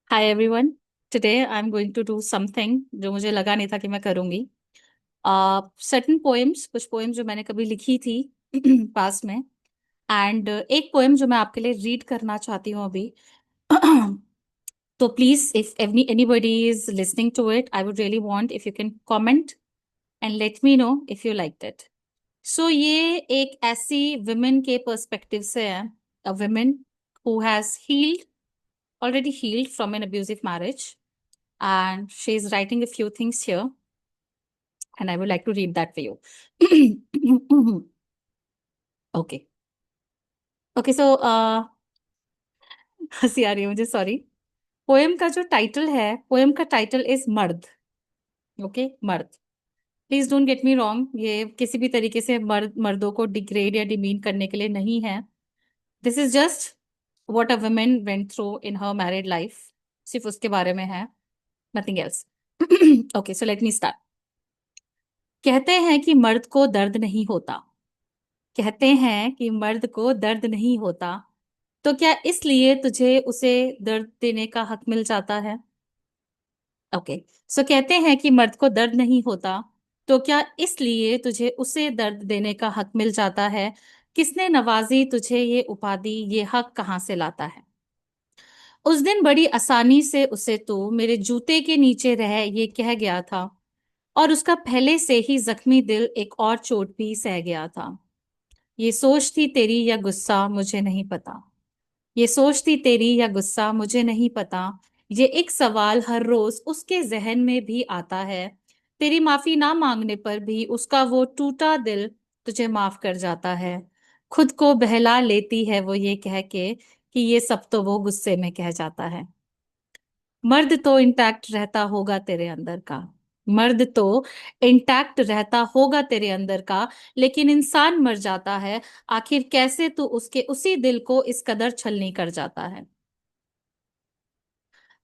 Hi everyone. Today I am going to do something जो मुझे लगा नहीं था कि मैं करूंगी। सर्टन पोएम्स, कुछ पोएम्स जो मैंने कभी लिखी थी पास में, एंड एक पोएम जो मैं आपके लिए रीड करना चाहती हूँ अभी। तो please, if anybody is listening to it, I would really want if you can comment and let me know if you like it. So ये एक ऐसी विमेन के पर्सपेक्टिव से है, a women who has healed, already healed from an abusive marriage, and she's writing a few things here, and I would like to read that for you. Okay. Okay, so हंसी आ रही है मुझे, sorry. Poem का जो title है, poem का title is मर्द। Okay, मर्द। Please don't get me wrong, ये किसी भी तरीके से मर्दों को डिग्रेड या डिमीन करने के लिए नहीं है। This is just what a woman went through in her married life, सिर्फ उसके बारे में है, nothing else. Okay, so let me start. कहते हैं कि मर्द को दर्द नहीं होता। कहते हैं कि मर्द को दर्द नहीं होता, तो क्या इसलिए तुझे उसे दर्द देने का हक मिल जाता है? ओके, सो कहते हैं कि मर्द को दर्द नहीं होता, तो क्या इसलिए तुझे उसे दर्द देने का हक मिल जाता है? किसने नवाजी तुझे ये उपाधि, ये हक कहाँ से लाता है? उस दिन बड़ी आसानी से उसे तो मेरे जूते के नीचे रह ये कह गया था, और उसका पहले से ही जख्मी दिल एक और चोट भी सह गया था। ये सोच थी तेरी या गुस्सा मुझे नहीं पता। ये सोच थी तेरी या गुस्सा मुझे नहीं पता। ये एक सवाल हर रोज उसके जहन में भी आता है। तेरी माफी ना मांगने पर भी उसका वो टूटा दिल तुझे माफ कर जाता है। खुद को बहला लेती है वो ये कह के कि ये सब तो वो गुस्से में कह जाता है। मर्द तो इंटैक्ट रहता होगा तेरे अंदर का। मर्द तो इंटैक्ट रहता होगा तेरे अंदर का, लेकिन इंसान मर जाता है। आखिर कैसे तू उसके उसी दिल को इस कदर छलनी कर जाता है?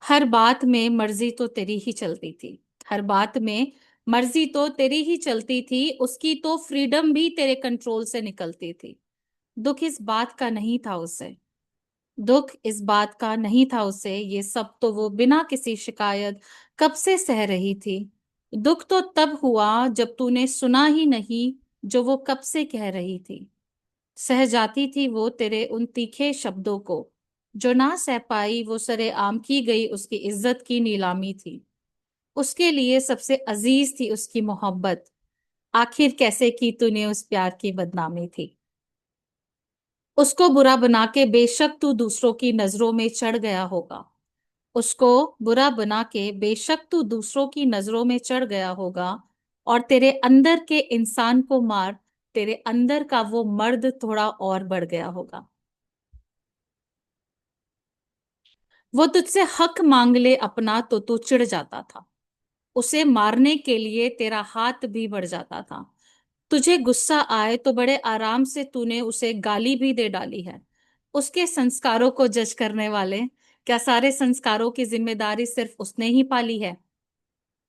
हर बात में मर्जी तो तेरी ही चलती थी। हर बात में मर्जी तो तेरी ही चलती थी, उसकी तो फ्रीडम भी तेरे कंट्रोल से निकलती थी। दुख इस बात का नहीं था उसे। दुख इस बात का नहीं था उसे, ये सब तो वो बिना किसी शिकायत कब से सह रही थी। दुख तो तब हुआ जब तूने सुना ही नहीं जो वो कब से कह रही थी। सह जाती थी वो तेरे उन तीखे शब्दों को, जो ना सह पाई वो सरेआम की गई उसकी इज्जत की नीलामी थी। उसके लिए सबसे अजीज थी उसकी मोहब्बत, आखिर कैसे की तूने उस प्यार की बदनामी थी। उसको बुरा बना के बेशक तू दूसरों की नजरों में चढ़ गया होगा। उसको बुरा बना के बेशक तू दूसरों की नजरों में चढ़ गया होगा, और तेरे अंदर के इंसान को मार तेरे अंदर का वो मर्द थोड़ा और बढ़ गया होगा। वो तुझसे हक मांग ले अपना तो तू चिढ़ जाता था। उसे मारने के लिए तेरा हाथ भी बढ़ जाता था। तुझे गुस्सा आए तो बड़े आराम से तूने उसे गाली भी दे डाली है। उसके संस्कारों को जज करने वाले, क्या सारे संस्कारों की जिम्मेदारी सिर्फ उसने ही पाली है?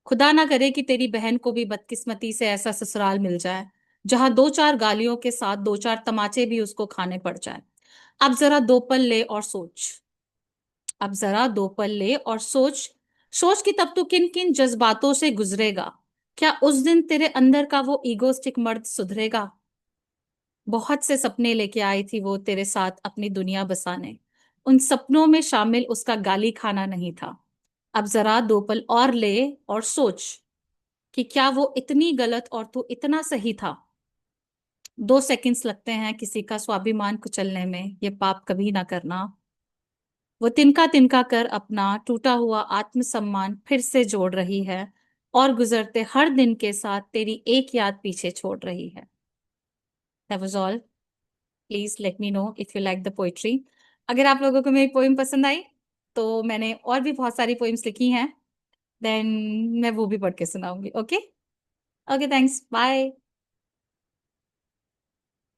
खुदा ना करे कि तेरी बहन को भी बदकिस्मती से ऐसा ससुराल मिल जाए, जहां दो चार गालियों के साथ दो चार तमाचे भी उसको खाने पड़ जाए। अब जरा दो पल ले और सोच। अब जरा दो पल ले और सोच। सोच कि तब तू किन किन जज्बातों से गुजरेगा। क्या उस दिन तेरे अंदर का वो ईगोस्टिक मर्द सुधरेगा? बहुत से सपने लेके आई थी वो तेरे साथ अपनी दुनिया बसाने। उन सपनों में शामिल उसका गाली खाना नहीं था। अब जरा दो पल और ले और सोच कि क्या वो इतनी गलत और तू इतना सही था। 2 सेकंड्स लगते हैं किसी का स्वाभिमान कुचलने में, ये पाप कभी ना करना। वो तिनका तिनका कर अपना टूटा हुआ आत्मसम्मान फिर से जोड़ रही है, और गुजरते हर दिन के साथ तेरी एक याद पीछे छोड़ रही है। That was all. Please let me know if you like the poetry. अगर आप लोगों को मेरी पोइम पसंद आई, तो मैंने और भी बहुत सारी पोइम्स लिखी हैं, देन मैं वो भी पढ़ के सुनाऊंगी। ओके। Okay, thanks, bye.